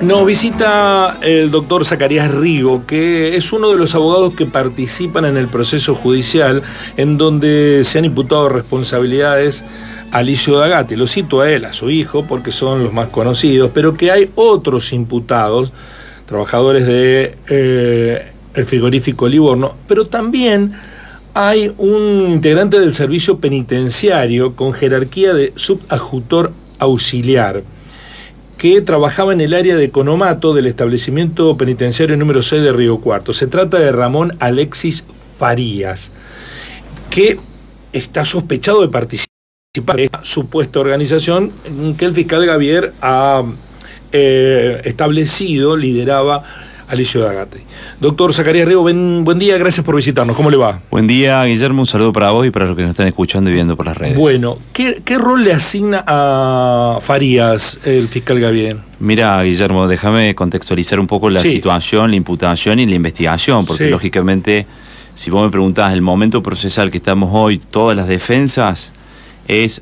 Nos visita el doctor Zacarías Rigo, que es uno de los abogados que participan en el proceso judicial en donde se han imputado responsabilidades a Alicio D'Agati. Lo cito a él, a su hijo, porque son los más conocidos, pero que hay otros imputados, trabajadores de el frigorífico Livorno, pero también hay un integrante del servicio penitenciario con jerarquía de subadjutor auxiliar, que trabajaba en el área de economato del establecimiento penitenciario número 6 de Río Cuarto. Se trata de Ramón Alexis Farías, que está sospechado de participar en esta supuesta organización que el fiscal Gavier ha establecido, lideraba Alicio D'Agati. Doctor Zacarías Rigo, buen día, gracias por visitarnos. ¿Cómo le va? Buen día, Guillermo, un saludo para vos y para los que nos están escuchando y viendo por las redes. Bueno, ¿qué rol le asigna a Farías el fiscal Gavier? Mira, Guillermo, déjame contextualizar un poco la situación, la imputación y la investigación, porque lógicamente, si vos me preguntás el momento procesal que estamos hoy, todas las defensas es,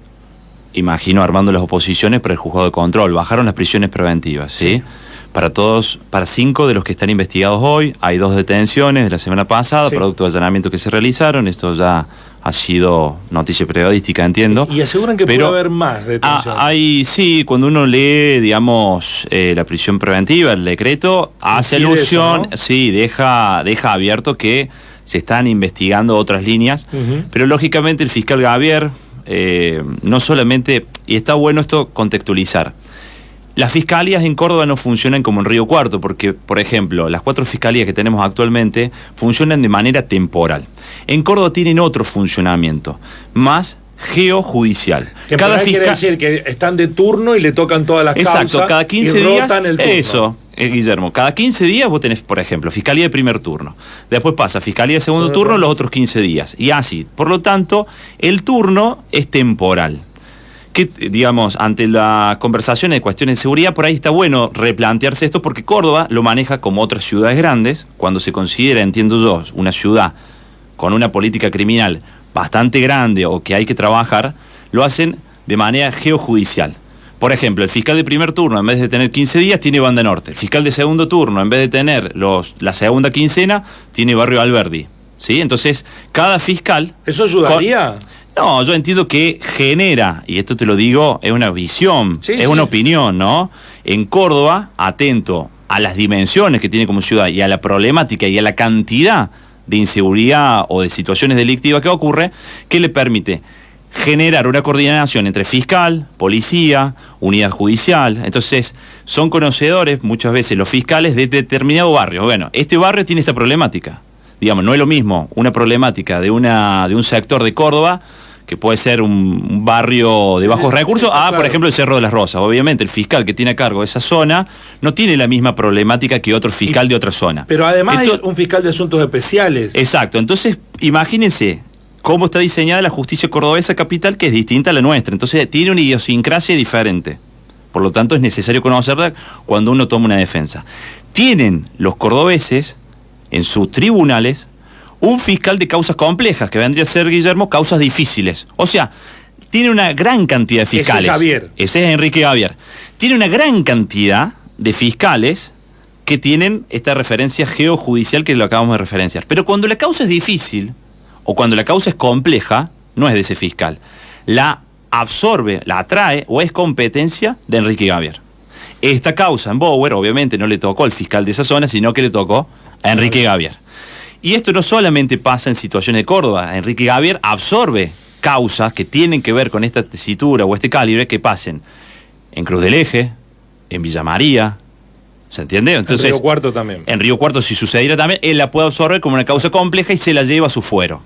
imagino, armando las oposiciones para el juzgado de control. Bajaron las prisiones preventivas, ¿sí? Para 5 de los que están investigados hoy, hay 2 detenciones de la semana pasada, producto de allanamientos que se realizaron. Esto ya ha sido noticia periodística, entiendo. Y aseguran que puede haber más detenciones. Sí, cuando uno lee, digamos, la prisión preventiva, el decreto, hace alusión, ¿no? Sí, deja abierto que se están investigando otras líneas, pero lógicamente el fiscal Gavier, no solamente, y está bueno esto contextualizar, las fiscalías en Córdoba no funcionan como en Río Cuarto, porque, por ejemplo, las 4 fiscalías que tenemos actualmente funcionan de manera temporal. En Córdoba tienen otro funcionamiento, más geojudicial. Temporal quiere decir que están de turno y le tocan todas las causas. Exacto, cada 15 y días. Rotan el turno. Eso, Guillermo, cada 15 días vos tenés, por ejemplo, fiscalía de primer turno. Después pasa fiscalía de segundo turno los otros 15 días. Y así. Por lo tanto, el turno es temporal. Que, digamos, ante la conversación de cuestiones de seguridad, por ahí está bueno replantearse esto, porque Córdoba lo maneja como otras ciudades grandes, cuando se considera, entiendo yo, una ciudad con una política criminal bastante grande o que hay que trabajar, lo hacen de manera geojudicial. Por ejemplo, el fiscal de primer turno, en vez de tener 15 días, tiene Banda Norte. El fiscal de segundo turno, en vez de tener la segunda quincena, tiene Barrio Alberdi. ¿Sí? Entonces, cada fiscal... ¿Eso ayudaría? No, yo entiendo que genera, y esto te lo digo, es una visión, una opinión, ¿no? En Córdoba, atento a las dimensiones que tiene como ciudad y a la problemática y a la cantidad de inseguridad o de situaciones delictivas que ocurre, que le permite generar una coordinación entre fiscal, policía, unidad judicial. Entonces, son conocedores muchas veces los fiscales de determinado barrio. Bueno, este barrio tiene esta problemática. Digamos, no es lo mismo una problemática de un sector de Córdoba, que puede ser un barrio de bajos recursos, por ejemplo, el Cerro de las Rosas. Obviamente, el fiscal que tiene a cargo de esa zona no tiene la misma problemática que otro fiscal de otra zona. Pero además hay un fiscal de asuntos especiales. Exacto. Entonces, imagínense cómo está diseñada la justicia cordobesa capital, que es distinta a la nuestra. Entonces, tiene una idiosincrasia diferente. Por lo tanto, es necesario conocerla cuando uno toma una defensa. Tienen los cordobeses en sus tribunales un fiscal de causas complejas, que vendría a ser, Guillermo, causas difíciles. O sea, tiene una gran cantidad de fiscales. Ese es Gavier. Ese es Enrique Gavier. Tiene una gran cantidad de fiscales que tienen esta referencia geojudicial que lo acabamos de referenciar. Pero cuando la causa es difícil, o cuando la causa es compleja, no es de ese fiscal. La absorbe, la atrae, o es competencia de Enrique Gavier. Esta causa en Bower, obviamente, no le tocó al fiscal de esa zona, sino que le tocó a Enrique Gavier. Y esto no solamente pasa en situaciones de Córdoba. Enrique Gavier absorbe causas que tienen que ver con esta tesitura o este calibre que pasen en Cruz del Eje, en Villa María, ¿se entiende? Entonces, en Río Cuarto también. En Río Cuarto, si sucediera también, él la puede absorber como una causa compleja y se la lleva a su fuero.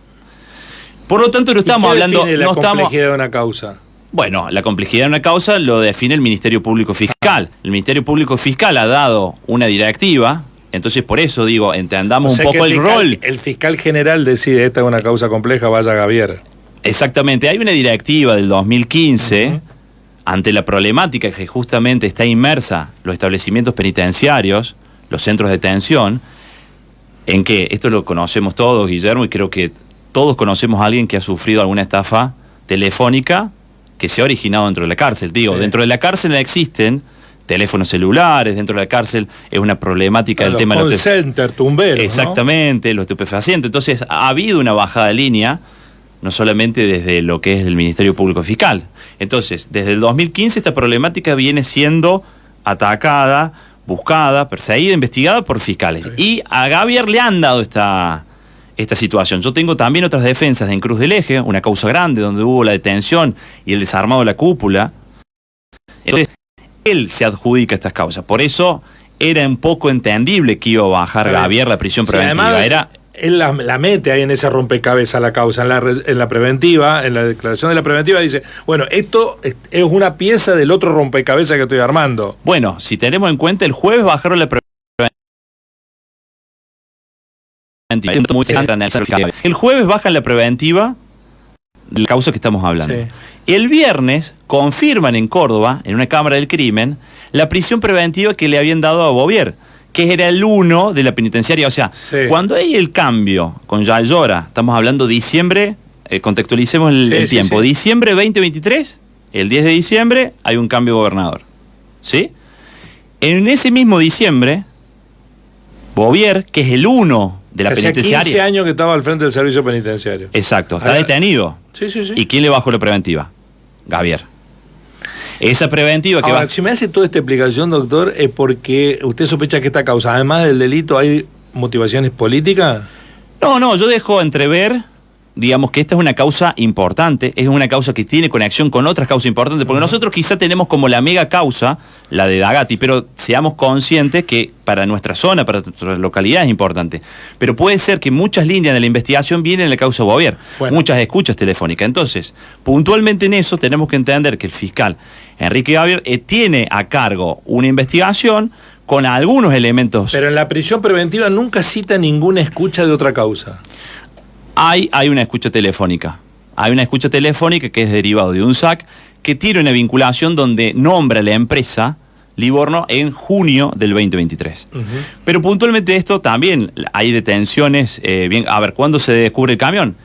Por lo tanto, no estamos hablando... ¿La complejidad de una causa? Bueno, la complejidad de una causa lo define el Ministerio Público Fiscal. El Ministerio Público Fiscal ha dado una directiva. Entonces, por eso digo, entendamos un poco el rol. El fiscal general decide, esta es una causa compleja, vaya Gavier. Exactamente, hay una directiva del 2015, ante la problemática que justamente está inmersa los establecimientos penitenciarios, los centros de detención, en que, esto lo conocemos todos, Guillermo, y creo que todos conocemos a alguien que ha sufrido alguna estafa telefónica que se ha originado dentro de la cárcel. Digo, dentro de la cárcel existen teléfonos celulares dentro de la cárcel, es una problemática del tema de los call center, tumberos, exactamente, ¿no? Los estupefacientes. Entonces ha habido una bajada de línea, no solamente desde lo que es el Ministerio Público Fiscal. Entonces, desde el 2015 esta problemática viene siendo atacada, buscada, perseguida, investigada por fiscales. Sí. Y a Javier le han dado esta situación. Yo tengo también otras defensas en Cruz del Eje, una causa grande donde hubo la detención y el desarmado de la cúpula. Entonces, él se adjudica estas causas. Por eso era un poco entendible que iba a bajar Javier la prisión preventiva. Además, él la mete ahí en ese rompecabezas la causa, en la preventiva, en la declaración de la preventiva dice, bueno, esto es una pieza del otro rompecabezas que estoy armando. Bueno, si tenemos en cuenta, el jueves bajaron la preventiva. El jueves bajan la preventiva de la causa que estamos hablando. Sí. El viernes confirman en Córdoba, en una cámara del crimen, la prisión preventiva que le habían dado a Bovier, que era el 1 de la penitenciaria. O sea, sí, cuando hay el cambio con Yayora, estamos hablando diciembre, contextualicemos el tiempo, sí. Diciembre 2023, el 10 de diciembre, hay un cambio de gobernador. ¿Sí? En ese mismo diciembre, Bovier, que es el 1 de la penitenciaria. 15 años que estaba al frente del servicio penitenciario. Exacto, está detenido. Sí. ¿Y quién le bajó la preventiva? Javier. Esa preventiva que si me hace toda esta explicación, doctor, es porque usted sospecha que esta causa, además del delito, ¿hay motivaciones políticas? No, yo dejo entrever, digamos, que esta es una causa importante, es una causa que tiene conexión con otras causas importantes, porque nosotros quizá tenemos como la mega causa, la de Dagatti, pero seamos conscientes que para nuestra zona, para nuestra localidad es importante. Pero puede ser que muchas líneas de la investigación vienen en la causa Bovier, muchas escuchas telefónicas. Entonces, puntualmente en eso tenemos que entender que el fiscal Enrique Javier tiene a cargo una investigación con algunos elementos. Pero en la prisión preventiva nunca cita ninguna escucha de otra causa. Hay una escucha telefónica. Hay una escucha telefónica que es derivado de un SAC que tiene una vinculación donde nombra a la empresa Livorno en junio del 2023. Pero puntualmente esto también hay detenciones. A ver, ¿cuándo se descubre el camión?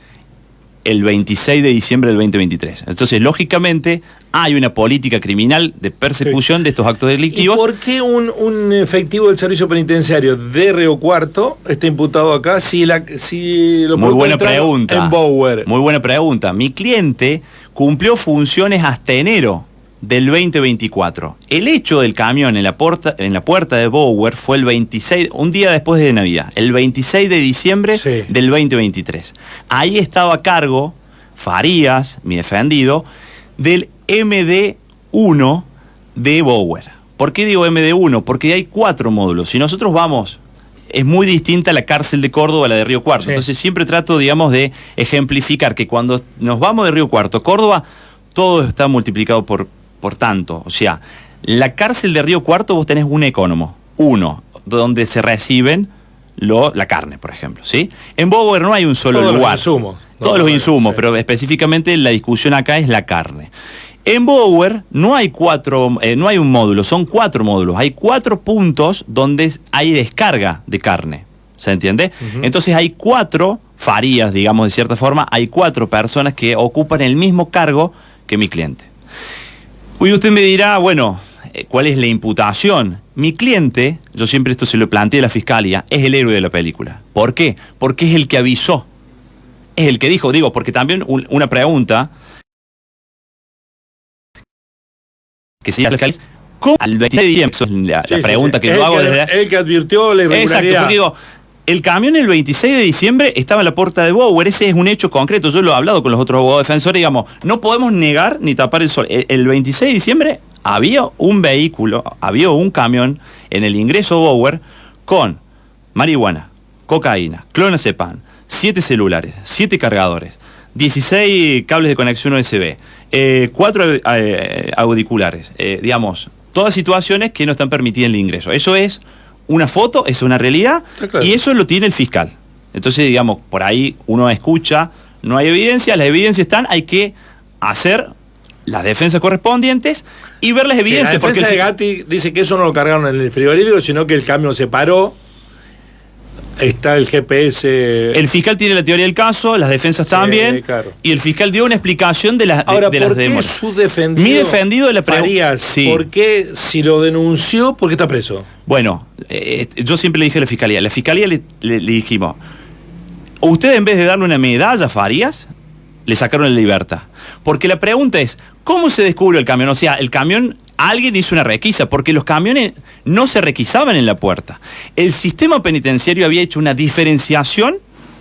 El 26 de diciembre del 2023. Entonces, lógicamente, hay una política criminal de persecución de estos actos delictivos. ¿Y por qué un efectivo del servicio penitenciario de Río Cuarto está imputado acá si lo Muy buena pregunta. En Bower? Muy buena pregunta. Mi cliente cumplió funciones hasta enero del 2024. El hecho del camión en la puerta de Bower fue el 26, un día después de Navidad, el 26 de diciembre del 2023. Ahí estaba a cargo Farías, mi defendido, del MD1 de Bower. ¿Por qué digo MD1? Porque hay 4 módulos. Si nosotros vamos, es muy distinta la cárcel de Córdoba a la de Río Cuarto. Entonces siempre trato, digamos, de ejemplificar que cuando nos vamos de Río Cuarto a Córdoba, todo está multiplicado por tanto. O sea, la cárcel de Río Cuarto vos tenés un ecónomo, donde se reciben la carne, por ejemplo, ¿sí? En Bower no hay un solo lugar. Todos los insumos, pero específicamente la discusión acá es la carne. En Bower no hay un módulo, son 4 módulos. Hay 4 puntos donde hay descarga de carne. ¿Se entiende? Entonces hay 4 Farías, digamos de cierta forma, hay 4 personas que ocupan el mismo cargo que mi cliente. Hoy usted me dirá, bueno, ¿cuál es la imputación? Mi cliente, yo siempre esto se lo planteé a la fiscalía, es el héroe de la película. ¿Por qué? Porque es el que avisó. Es el que dijo, porque también una pregunta que se llama ¿cómo al 26 de diciembre? La pregunta que yo hago desde... El que advirtió la irregularidad. Exacto, porque digo, el camión el 26 de diciembre estaba en la puerta de Bower, ese es un hecho concreto, yo lo he hablado con los otros abogados defensores, digamos, no podemos negar ni tapar el sol. El 26 de diciembre había un vehículo, había un camión en el ingreso Bower con marihuana, cocaína, clonazepam, 7 celulares, 7 cargadores, 16 cables de conexión USB, 4 auriculares, digamos, todas situaciones que no están permitidas en el ingreso. Eso es una foto, es una realidad, claro. Y eso lo tiene el fiscal. Entonces, digamos, por ahí uno escucha, no hay evidencia, las evidencias están, hay que hacer las defensas correspondientes y ver las evidencias. La defensa de Gatti dice que eso no lo cargaron en el frigorífico, sino que el camión se paró está el GPS. El fiscal tiene la teoría del caso, las defensas también, claro. Y el fiscal dio una explicación de las Ahora, de ¿por las qué demoras. su defendido? Mi defendido de la Farías, sí. ¿Por qué si lo denunció, por qué está preso? Bueno, yo siempre le dije a la fiscalía le dijimos, usted en vez de darle una medalla a Farías, le sacaron la libertad. Porque la pregunta es, ¿cómo se descubrió el camión? O sea, el camión, alguien hizo una requisa, porque los camiones no se requisaban en la puerta. El sistema penitenciario había hecho una diferenciación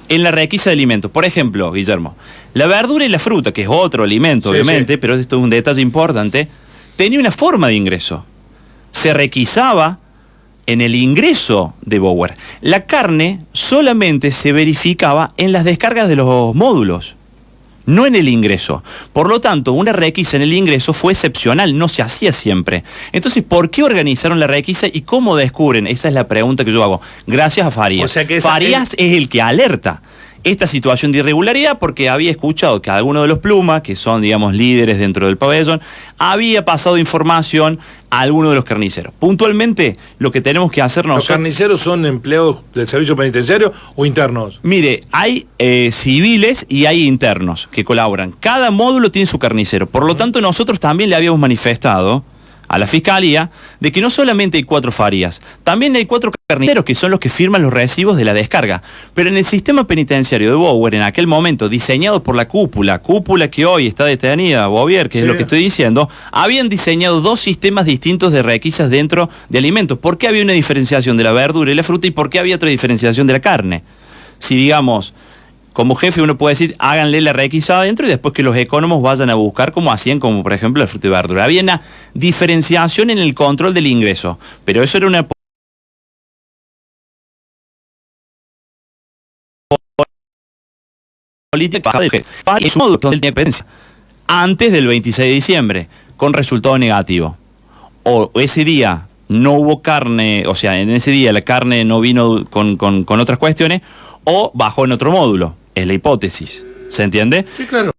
en la requisa de alimentos. Por ejemplo, Guillermo, la verdura y la fruta, que es otro alimento, obviamente, pero esto es un detalle importante, tenía una forma de ingreso. Se requisaba en el ingreso de Bower. La carne solamente se verificaba en las descargas de los módulos, no en el ingreso. Por lo tanto, una requisa en el ingreso fue excepcional, no se hacía siempre. Entonces, ¿por qué organizaron la requisa y cómo descubren? Esa es la pregunta que yo hago. Gracias a Farías. O sea que Farías es el que alerta esta situación de irregularidad porque había escuchado que alguno de los Plumas, que son, digamos, líderes dentro del pabellón, había pasado información a alguno de los carniceros. Puntualmente, lo que tenemos que hacer nosotros... ¿Los carniceros son empleados del servicio penitenciario o internos? Mire, hay civiles y hay internos que colaboran. Cada módulo tiene su carnicero. Por lo tanto, nosotros también le habíamos manifestado a la Fiscalía de que no solamente hay 4 Farías, también hay 4 carniceros que son los que firman los recibos de la descarga. Pero en el sistema penitenciario de Bower, en aquel momento, diseñado por la cúpula que hoy está detenida, Bovier, que es lo que estoy diciendo, habían diseñado 2 sistemas distintos de requisas dentro de alimentos. ¿Por qué había una diferenciación de la verdura y la fruta y por qué había otra diferenciación de la carne? Si, digamos, como jefe uno puede decir, háganle la requisa adentro y después que los economos vayan a buscar como hacían, como por ejemplo la fruta y verdura. Había una diferenciación en el control del ingreso, pero eso era una política de modo antes del 26 de diciembre, con resultado negativo. O ese día no hubo carne, o sea, en ese día la carne no vino con otras cuestiones, o bajó en otro módulo. Es la hipótesis. ¿Se entiende? Sí, claro.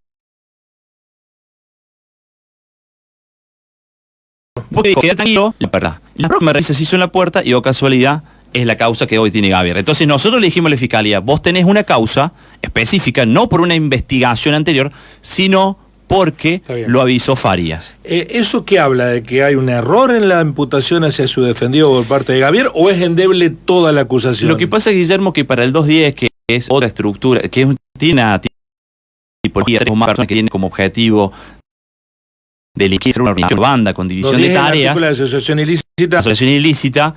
Porque queda tranquilo, la verdad. La próxima revisa se hizo en la puerta y, oh casualidad, es la causa que hoy tiene Gavier. Entonces nosotros le dijimos a la Fiscalía, vos tenés una causa específica, no por una investigación anterior, sino porque lo avisó Farías. ¿Eso qué habla? ¿De que hay un error en la imputación hacia su defendido por parte de Gavier o es endeble toda la acusación? Lo que pasa, Guillermo, que para el 210, que es otra estructura, que tiene una tipología de personas que tiene como objetivo delinquir una banda con división de tareas, la asociación ilícita. Asociación ilícita,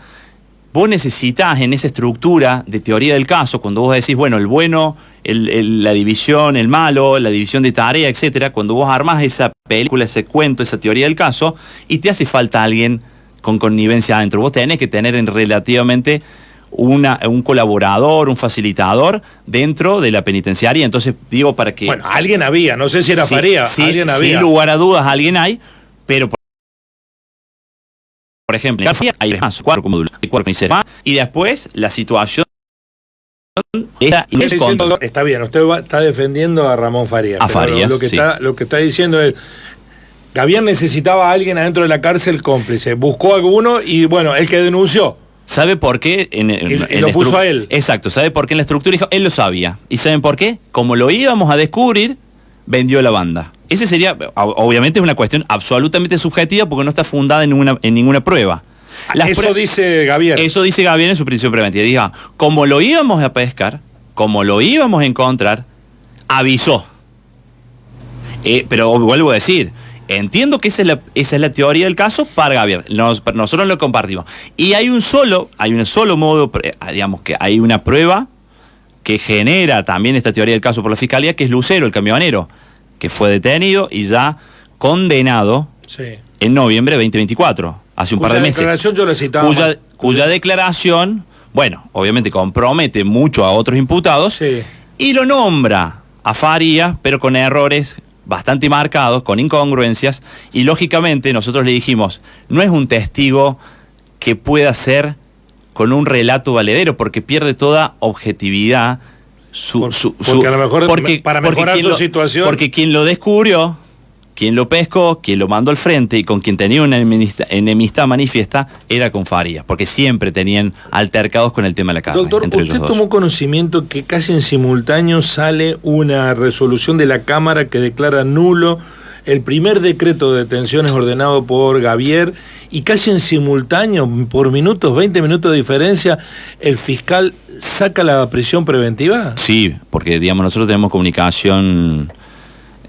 vos necesitas en esa estructura de teoría del caso, cuando vos decís, bueno, el bueno, la división, el malo, la división de tarea, etcétera, cuando vos armás esa película, ese cuento, esa teoría del caso, y te hace falta alguien con connivencia adentro, vos tenés que tener relativamente un colaborador, un facilitador dentro de la penitenciaria. Entonces, digo, para que... Bueno, alguien había, no sé si era Faría, alguien había. Sin lugar a dudas, alguien hay, pero por ejemplo, hay más, 4 módulos, 4 carniceros, y después la situación está bien, usted está defendiendo a Ramón Farías. A Farías, lo que está diciendo es, Gavier necesitaba a alguien adentro de la cárcel cómplice, buscó a alguno y bueno, el que denunció. ¿Sabe por qué? Y lo puso a él. Exacto, ¿sabe por qué en la estructura dijo? Él lo sabía. ¿Y saben por qué? Como lo íbamos a descubrir, vendió la banda. Ese sería, obviamente es una cuestión absolutamente subjetiva porque no está fundada en ninguna prueba. Eso dice Gavier. Eso dice Gavier en su prisión preventiva. Diga, como lo íbamos a pescar, como lo íbamos a encontrar, avisó. Pero vuelvo a decir, entiendo que esa es la teoría del caso para Gavier. Nosotros lo compartimos. Y hay un solo modo, digamos que hay una prueba que genera también esta teoría del caso por la Fiscalía, que es Lucero, el camionero, que fue detenido y ya condenado en noviembre de 2024, hace un par de meses. Declaración yo la citaba cuya declaración, bueno, obviamente compromete mucho a otros imputados y lo nombra a Farías, pero con errores bastante marcados, con incongruencias, y lógicamente nosotros le dijimos, no es un testigo que pueda ser con un relato valedero, porque pierde toda objetividad. Porque a lo mejor para mejorar su situación. Porque quien lo descubrió quien lo pescó, quien lo mandó al frente y con quien tenía una enemistad manifiesta era con Farías, porque siempre tenían altercados con el tema de la carne. Doctor, entre usted ellos dos. tomó conocimiento que casi en simultáneo sale una resolución de la Cámara que declara nulo el primer decreto de detenciones ordenado por Gavier, y casi en simultáneo, por minutos, 20 minutos de diferencia, el fiscal saca la prisión preventiva. Sí, porque digamos nosotros tenemos comunicación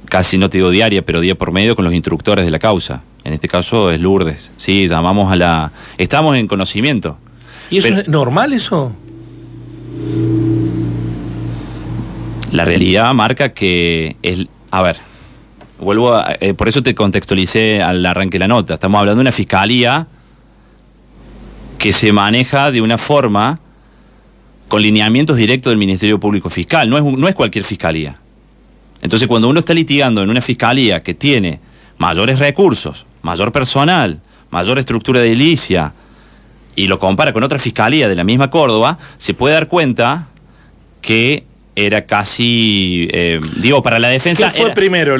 casi, no te digo diaria, pero día por medio con los instructores de la causa. En este caso es Lourdes. Sí, llamamos a la... Estamos en conocimiento. ¿Y eso es normal, eso? La realidad marca que es... A ver, vuelvo a... por eso te contextualicé al arranque de la nota. Estamos hablando de una fiscalía que se maneja de una forma con lineamientos directos del Ministerio Público Fiscal. No es cualquier fiscalía. Entonces, cuando uno está litigando en una fiscalía que tiene mayores recursos, mayor personal, mayor estructura edilicia, y lo compara con otra fiscalía de la misma Córdoba, se puede dar cuenta que era casi, para la defensa... ¿Qué fue primero?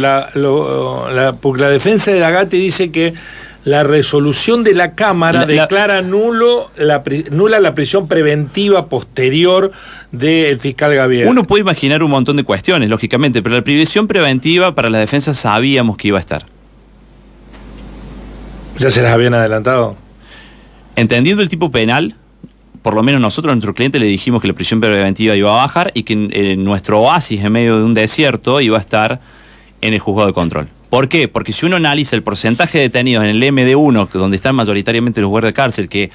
Porque la defensa de Dagatti dice que la resolución de la Cámara declara nula la prisión preventiva posterior del fiscal Gavier. Uno puede imaginar un montón de cuestiones, lógicamente, pero la prisión preventiva para la defensa sabíamos que iba a estar. ¿Ya se las habían adelantado? Entendiendo el tipo penal, por lo menos nosotros a nuestro cliente le dijimos que la prisión preventiva iba a bajar y que nuestro oasis en medio de un desierto iba a estar en el juzgado de control. ¿Por qué? Porque si uno analiza el porcentaje de detenidos en el MD1, donde están mayoritariamente los guardias de cárcel, que,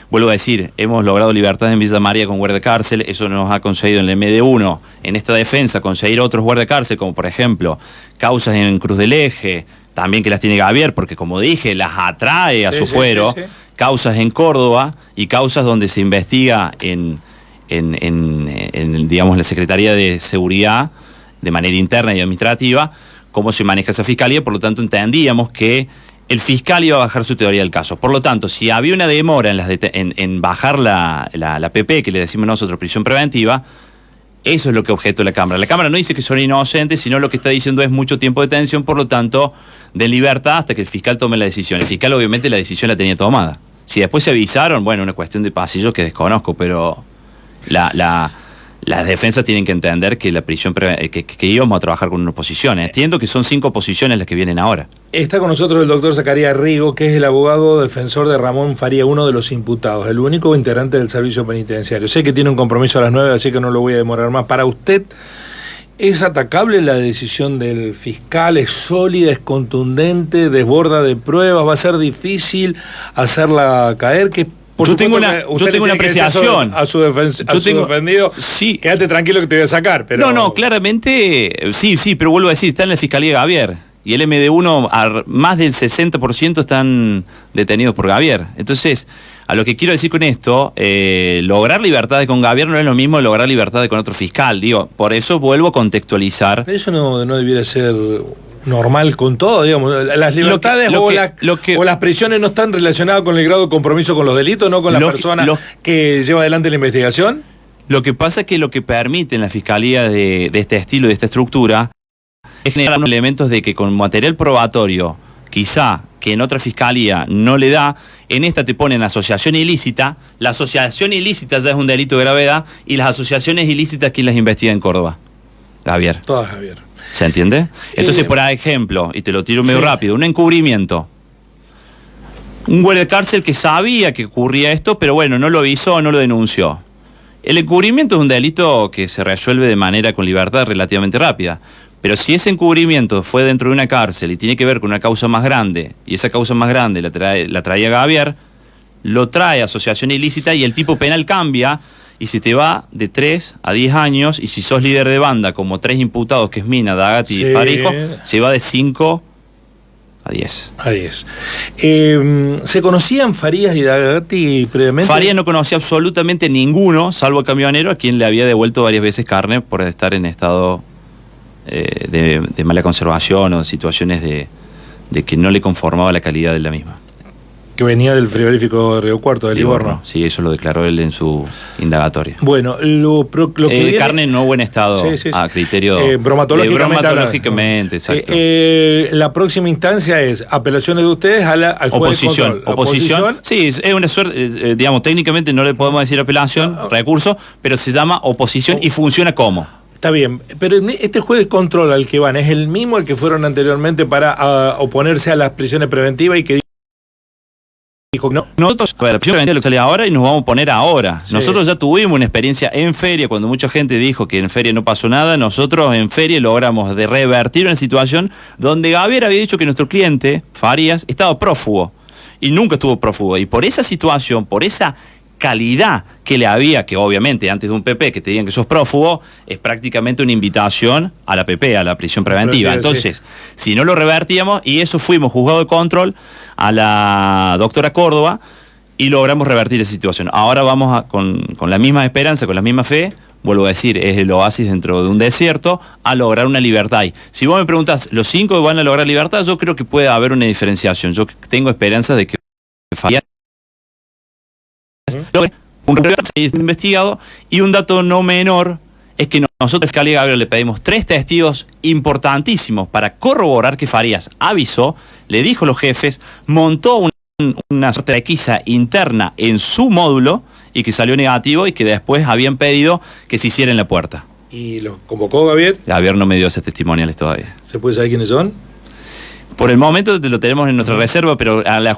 vuelvo a decir, hemos logrado libertad en Villa María con guardia de cárcel, eso nos ha conseguido en el MD1, en esta defensa, conseguir otros guardias de cárcel, como por ejemplo, causas en Cruz del Eje, también que las tiene Gavier, porque como dije, las atrae a su fuero, sí. Causas en Córdoba y causas donde se investiga en digamos, la Secretaría de Seguridad, de manera interna y administrativa, cómo se maneja esa fiscalía. Por lo tanto, entendíamos que el fiscal iba a bajar su teoría del caso. Por lo tanto, si había una demora en bajar la PP, que le decimos nosotros, prisión preventiva, eso es lo que objetó la Cámara. La Cámara no dice que son inocentes, sino lo que está diciendo es mucho tiempo de detención, por lo tanto, de libertad hasta que el fiscal tome la decisión. El fiscal, obviamente, la decisión la tenía tomada. Si después se avisaron, bueno, una cuestión de pasillos que desconozco, pero las defensas tienen que entender que la prisión que íbamos a trabajar con una oposición. Entiendo que son 5 oposiciones las que vienen ahora. Está con nosotros el doctor Zacarías Rigo, que es el abogado defensor de Ramón Faría, uno de los imputados, el único integrante del servicio penitenciario. Sé que tiene un compromiso a las 9, así que no lo voy a demorar más. Para usted, ¿es atacable la decisión del fiscal? ¿Es sólida, es contundente, desborda de pruebas? ¿Va a ser difícil hacerla caer? Yo tengo una apreciación a su defendido. Sí. Quédate tranquilo que te voy a sacar. Pero... No, claramente, sí, pero vuelvo a decir, está en la Fiscalía Gavier. Y el MD1, más del 60% están detenidos por Gavier. Entonces, a lo que quiero decir con esto, lograr libertades con Gavier no es lo mismo lograr libertades con otro fiscal. Digo, por eso vuelvo a contextualizar. Pero eso no debiera ser normal con todo, digamos. Las libertades o las prisiones no están relacionadas con el grado de compromiso con los delitos, no con la persona que lleva adelante la investigación. Lo que pasa es que lo que permite en la fiscalía de este estilo, de esta estructura, es generar unos elementos de que con material probatorio, quizá que en otra fiscalía no le da, en esta te ponen asociación ilícita. La asociación ilícita ya es un delito de gravedad, y las asociaciones ilícitas, ¿quién las investiga en Córdoba? Gavier. Todas Gavier. ¿Se entiende? Entonces, por ejemplo, y te lo tiro medio rápido, un encubrimiento. Un guardia de cárcel que sabía que ocurría esto, pero bueno, no lo avisó, no lo denunció. El encubrimiento es un delito que se resuelve de manera con libertad relativamente rápida. Pero si ese encubrimiento fue dentro de una cárcel y tiene que ver con una causa más grande, y esa causa más grande la traía Gavier, lo trae asociación ilícita y el tipo penal cambia, y se te va de 3 a 10 años, y si sos líder de banda, como 3 imputados, que es Mina, Dagatti y Parejo, se va de 5 a 10. A 10. ¿Se conocían Farías y Dagatti previamente? Farías no conocía absolutamente ninguno, salvo el camionero, a quien le había devuelto varias veces carne por estar en estado de mala conservación o situaciones de que no le conformaba la calidad de la misma. Que venía del frigorífico de Río Cuarto, de Livorno. Sí, eso lo declaró él en su indagatoria. Bueno, lo que viene... carne en no buen estado, a criterio... bromatológicamente, exacto. La próxima instancia es apelaciones de ustedes al juez de control. Oposición. Sí, es una suerte, digamos, técnicamente no le podemos decir apelación, recurso, pero se llama oposición y funciona como. Está bien, pero este juez de control al que van, ¿es el mismo al que fueron anteriormente para oponerse a las prisiones preventivas y que dijo no? Nosotros, a ver, la prisión preventiva es lo que sale ahora y nos vamos a poner ahora. Sí. Nosotros ya tuvimos una experiencia en feria, cuando mucha gente dijo que en feria no pasó nada, nosotros en feria logramos de revertir una situación donde Gabriel había dicho que nuestro cliente, Farías, estaba prófugo y nunca estuvo prófugo. Y por esa situación, por esa calidad que le había, que obviamente antes de un PP que te digan que sos prófugo, es prácticamente una invitación a la PP, a la prisión preventiva. Entonces, si no lo revertíamos, y eso fuimos juzgado de control a la doctora Córdoba y logramos revertir esa situación. Ahora vamos con la misma esperanza, con la misma fe, vuelvo a decir, es el oasis dentro de un desierto, a lograr una libertad. Y si vos me preguntás, ¿los 5 van a lograr libertad? Yo creo que puede haber una diferenciación. Yo tengo esperanza de que Farías un investigado, y un dato no menor es que nosotros, Fiscalía Gabriel, le pedimos 3 testigos importantísimos para corroborar que Farías avisó, le dijo a los jefes, montó una suerte de pesquisa interna en su módulo y que salió negativo y que después habían pedido que se hiciera en la puerta. ¿Y los convocó Gabriel? Gabriel no me dio esos testimoniales todavía. ¿Se puede saber quiénes son? Por el momento lo tenemos en nuestra reserva, pero al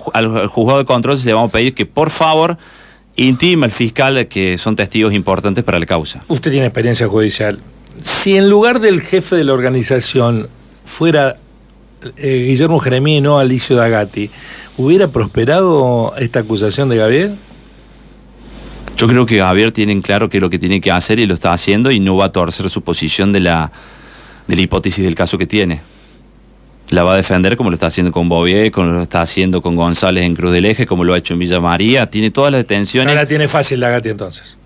juzgado de control le vamos a pedir que por favor intima al fiscal que son testigos importantes para la causa. Usted tiene experiencia judicial. Si en lugar del jefe de la organización fuera Guillermo Jeremías y no Alicio D'Agati, ¿hubiera prosperado esta acusación de Gabriel? Yo creo que Gabriel tiene en claro qué es lo que tiene que hacer y lo está haciendo, y no va a torcer su posición de la hipótesis del caso que tiene. La va a defender como lo está haciendo con Bovier, como lo está haciendo con González en Cruz del Eje, como lo ha hecho en Villa María. Tiene todas las detenciones. No la tiene fácil D'Agati entonces.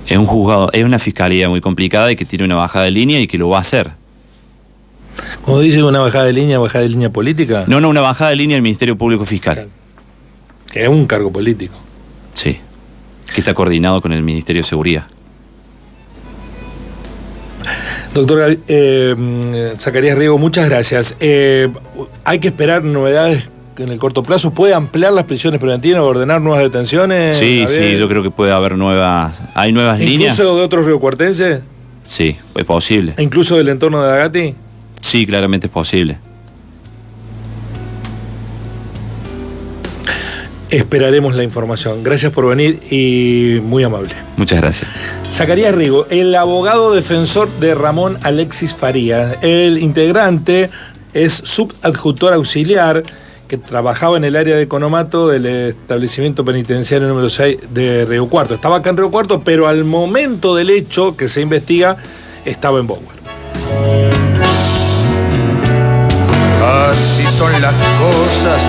Es un juzgado, es una fiscalía muy complicada y que tiene una bajada de línea y que lo va a hacer. ¿Cómo dice una bajada de línea política? No, una bajada de línea del Ministerio Público Fiscal. Que es un cargo político. Sí, que está coordinado con el Ministerio de Seguridad. Doctor Zacarías Riego, muchas gracias. ¿Hay que esperar novedades en el corto plazo? ¿Puede ampliar las prisiones preventivas, ordenar nuevas detenciones? Sí, yo creo que puede haber hay nuevas líneas. ¿Incluso de otros riocuartenses? Sí, es posible. ¿Incluso del entorno de D'Agati? Sí, claramente es posible. Esperaremos la información. Gracias por venir y muy amable. Muchas gracias. Zacarías Riego, el abogado defensor de Ramón Alexis Farías. El integrante es subadjutor auxiliar que trabajaba en el área de economato del establecimiento penitenciario número 6 de Río Cuarto. Estaba acá en Río Cuarto, pero al momento del hecho que se investiga, estaba en Bower. Así son las cosas.